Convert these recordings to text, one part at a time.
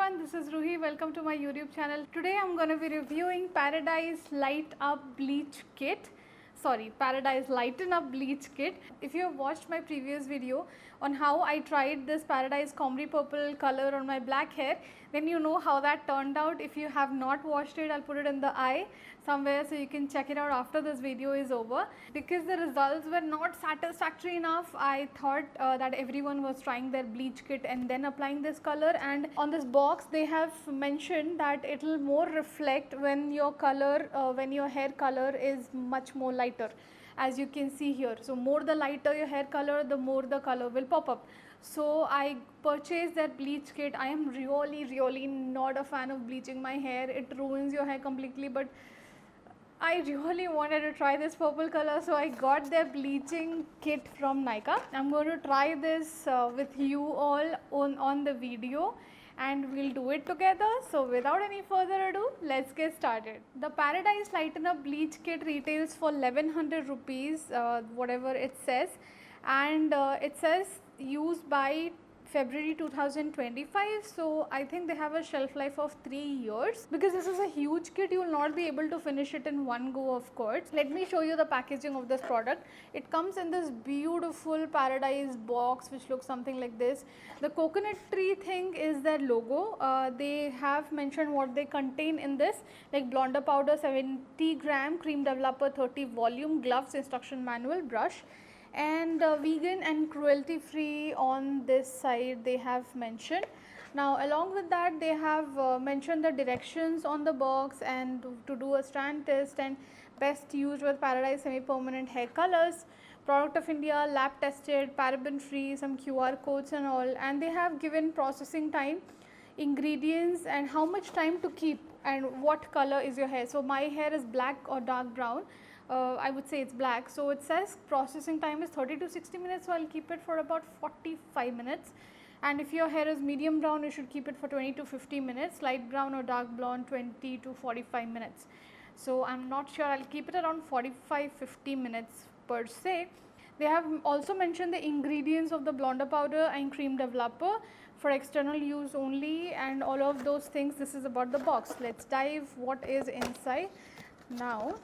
everyone, this is Ruhi. Welcome to my YouTube channel. Today I'm going to be reviewing Paradyes Light Up Bleach Kit. Sorry, Paradyes Lighten Up Bleach Kit. If you have watched my previous video on how I tried this Paradyes Comrii purple color on my black hair, then you know how that turned out. If you have not watched it, I'll put it in the eye somewhere so you can check it out after this video is over. Because the results were not satisfactory enough, I thought that everyone was trying their bleach kit and then applying this color, and on this box they have mentioned that it will more reflect when your color, when your hair color is much more lighter, as you can see here. So more the lighter your hair color, the more the color will pop up. So I purchased that bleach kit. I am really not a fan of bleaching my hair. It ruins your hair completely, but I really wanted to try this purple color, so I got their bleaching kit from Nykaa. I'm going to try this with you all on the video, and we'll do it together. So without any further ado, let's get started. The Paradyes Lighten Up Bleach Kit retails for 1100 rupees, whatever it says, and it says used by February 2025, so I think they have a shelf life of 3 years. Because this is a huge kit, you will not be able to finish it in one go, of course. Let me show you the packaging of this product. It comes in this beautiful Paradyes box which looks something like this. The coconut tree thing is their logo. They have mentioned what they contain in this, like blonder powder 70 gram, cream developer 30 volume, gloves, instruction manual, brush, and vegan and cruelty free on this side they have mentioned. Now along with that, they have mentioned the directions on the box and to do a strand test, and best used with Paradyes semi permanent hair colors, product of India, lab tested, paraben free, some QR codes and all, and they have given processing time, ingredients, and how much time to keep, and what color is your hair. So my hair is black or dark brown. I would say it's black, so it says processing time is 30 to 60 minutes, so I'll keep it for about 45 minutes. And if your hair is medium brown, you should keep it for 20 to 50 minutes, light brown or dark blonde 20 to 45 minutes. So I'm not sure, I'll keep it around 45-50 minutes per se. They have also mentioned the ingredients of the blonder powder and cream developer for external use only, and all of those things. This is about the box. Let's dive what is inside now.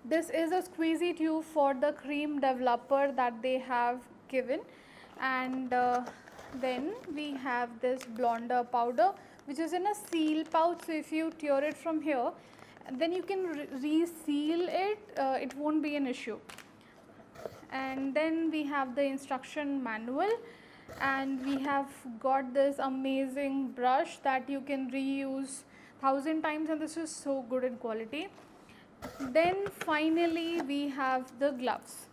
This is a squeezy tube for the cream developer that they have given, and then we have this blonder powder which is in a seal pouch. So if you tear it from here, then you can reseal it, it won't be an issue. And then we have the instruction manual, and we have got this amazing brush that you can reuse 1000 times, and this is so good in quality. Then finally we have the gloves.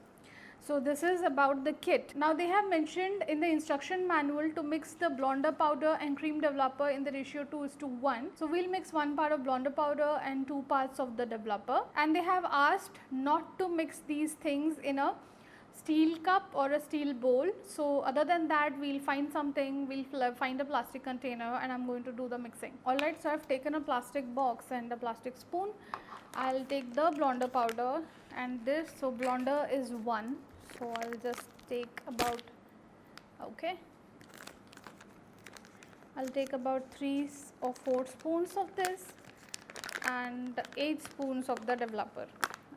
So this is about the kit. Now they have mentioned in the instruction manual to mix the blonder powder and cream developer in the ratio 2:1. So we'll mix 1 part of blonder powder and 2 parts of the developer, and they have asked not to mix these things in a steel cup or a steel bowl. So other than that, we'll find something, we'll find a plastic container, and I'm going to do the mixing. Alright, so I've taken a plastic box and a plastic spoon. I'll take the blonder powder and this. So blonder is 1, so I'll just take about, okay, I'll take about 3 or 4 spoons of this and 8 spoons of the developer.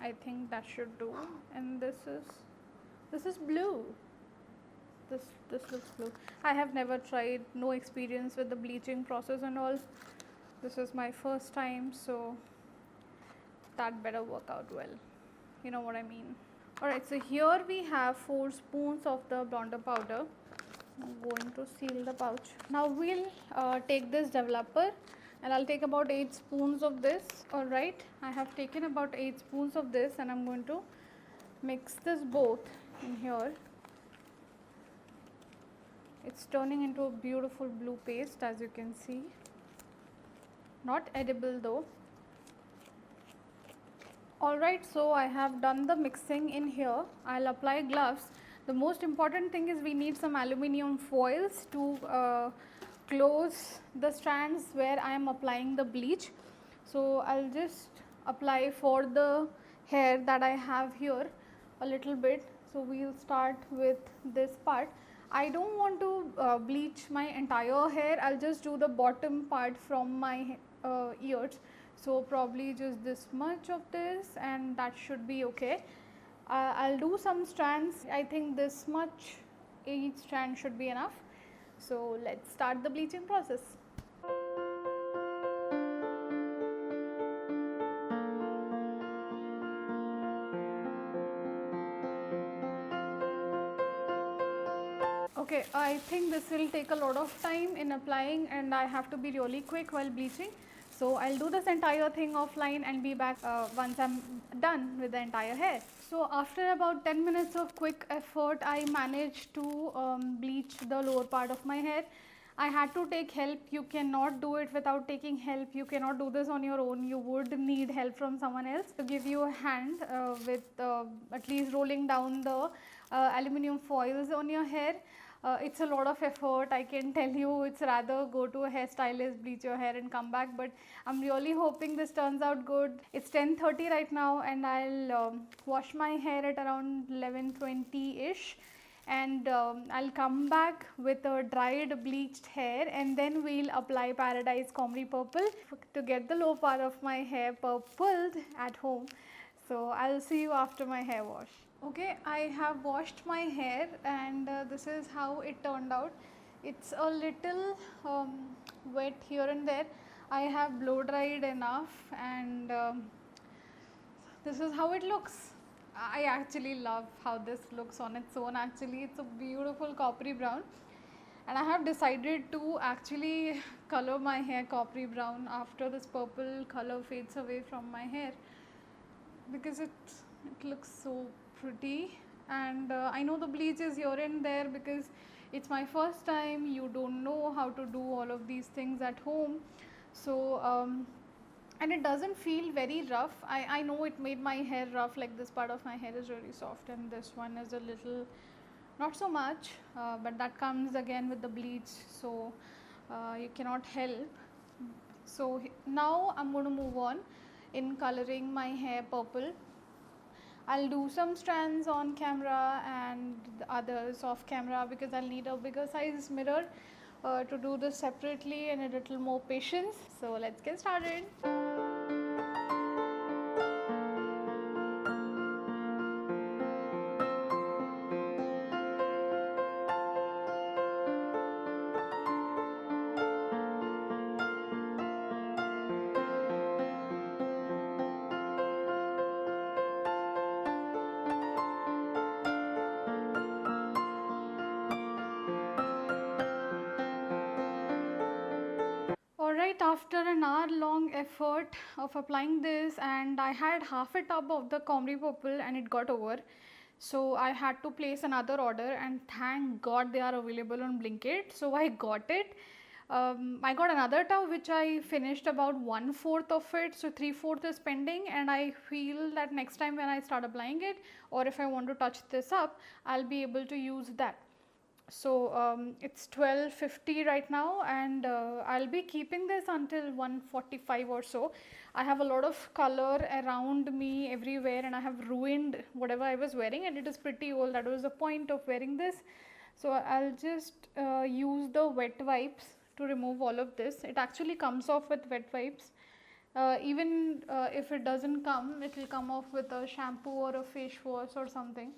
I think that should do. And this is blue. This looks blue. I have never tried, no experience with the bleaching process and all. This is my first time, so that better work out well, you know what I mean. Alright, so here we have 4 spoons of the blonder powder. I'm going to seal the pouch. Now we'll take this developer, and I'll take about 8 spoons of this. Alright, I have taken about 8 spoons of this, and I'm going to mix this both in here. It's turning into a beautiful blue paste, as you can see. Not edible though. Alright, so I have done the mixing in here. I'll apply gloves. The most important thing is we need some aluminium foils to close the strands where I am applying the bleach. So I'll just apply for the hair that I have here a little bit. So we'll start with this part. I don't want to bleach my entire hair. I'll just do the bottom part from my ears. So probably just this much of this, and that should be okay. I'll do some strands. I think this much each strand should be enough. So let's start the bleaching process. Okay, I think this will take a lot of time in applying, and I have to be really quick while bleaching. So I'll do this entire thing offline and be back once I'm done with the entire hair. So after about 10 minutes of quick effort, I managed to bleach the lower part of my hair. I had to take help. You cannot do it without taking help. You cannot do this on your own. You would need help from someone else to give you a hand with at least rolling down the aluminum foils on your hair. It's a lot of effort, I can tell you. It's rather go to a hairstylist, bleach your hair and come back, but I'm really hoping this turns out good. It's 10:30 right now, and I'll wash my hair at around 11:20ish, and I'll come back with a dried bleached hair, and then we'll apply Paradyes Comrii purple to get the low part of my hair purpled at home. So I'll see you after my hair wash. Okay, I have washed my hair, and this is how it turned out. It's a little wet here and there. I have blow dried enough, and this is how it looks. I actually love how this looks on its own. Actually, it's a beautiful coppery brown, and I have decided to actually color my hair coppery brown after this purple color fades away from my hair, because it looks so pretty. And I know the bleach is here and there because it's my first time. You don't know how to do all of these things at home, so and it doesn't feel very rough. I know it made my hair rough, like this part of my hair is really soft and this one is a little not so much, but that comes again with the bleach, so you cannot help. So now I'm going to move on in coloring my hair purple. I'll do some strands on camera and the others off camera, because I'll need a bigger size mirror to do this separately and a little more patience. So let's get started. Alright, after an hour long effort of applying this, and I had half a tub of the Comrii purple and it got over, so I had to place another order, and thank God they are available on Blinkit, so I got it. I got another tub which I finished about 1/4 of it, so 3/4 is pending, and I feel that next time when I start applying it, or if I want to touch this up, I'll be able to use that. So it's 12:50 right now, and I'll be keeping this until 1:45 or so. I have a lot of color around me everywhere, and I have ruined whatever I was wearing, and it is pretty old. That was the point of wearing this. So I'll just use the wet wipes to remove all of this. It actually comes off with wet wipes. Even if it doesn't come, it will come off with a shampoo or a face wash or something,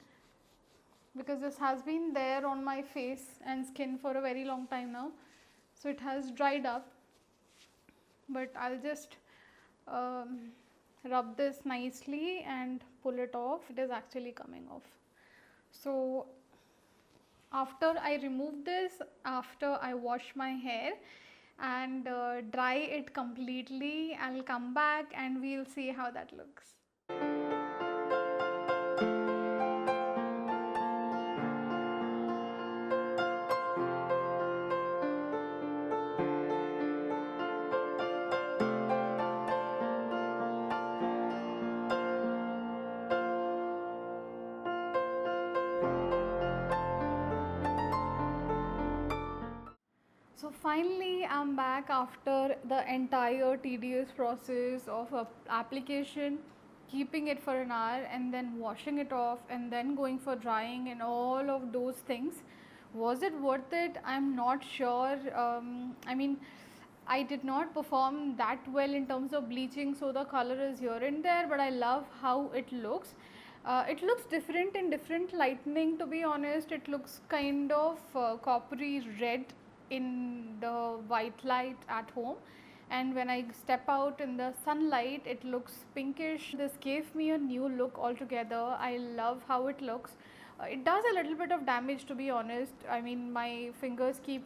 because this has been there on my face and skin for a very long time now, so it has dried up. But I'll just rub this nicely and pull it off. It is actually coming off. So after I remove this, after I wash my hair and dry it completely, I'll come back and we'll see how that looks. So finally I'm back after the entire tedious process of application, keeping it for an hour and then washing it off and then going for drying and all of those things. Was it worth it? I'm not sure. I mean, I did not perform that well in terms of bleaching, so the color is here and there, but I love how it looks. It looks different in different lightning, to be honest. It looks kind of coppery red in the white light at home, and when I step out in the sunlight it looks pinkish. This gave me a new look altogether. I love how it looks. It does a little bit of damage, to be honest. I mean, my fingers keep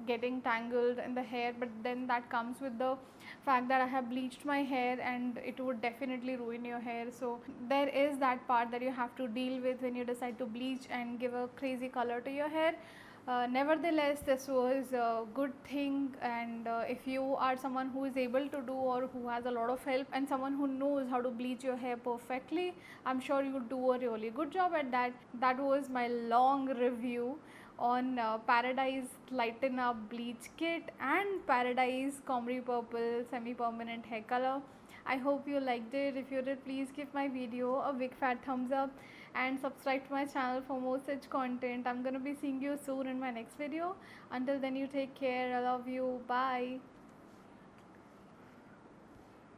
getting tangled in the hair, but then that comes with the fact that I have bleached my hair and it would definitely ruin your hair. So there is that part that you have to deal with when you decide to bleach and give a crazy color to your hair. Nevertheless, this was a good thing, and if you are someone who is able to do, or who has a lot of help, and someone who knows how to bleach your hair perfectly, I'm sure you would do a really good job at that. That was my long review on Paradyes Lighten Up Bleach Kit and Paradyes Comrii Purple Semi-Permanent Hair Color. I hope you liked it. If you did, please give my video a big fat thumbs up and subscribe to my channel for more such content. I'm gonna be seeing you soon in my next video. Until then, you take care. I love you. Bye.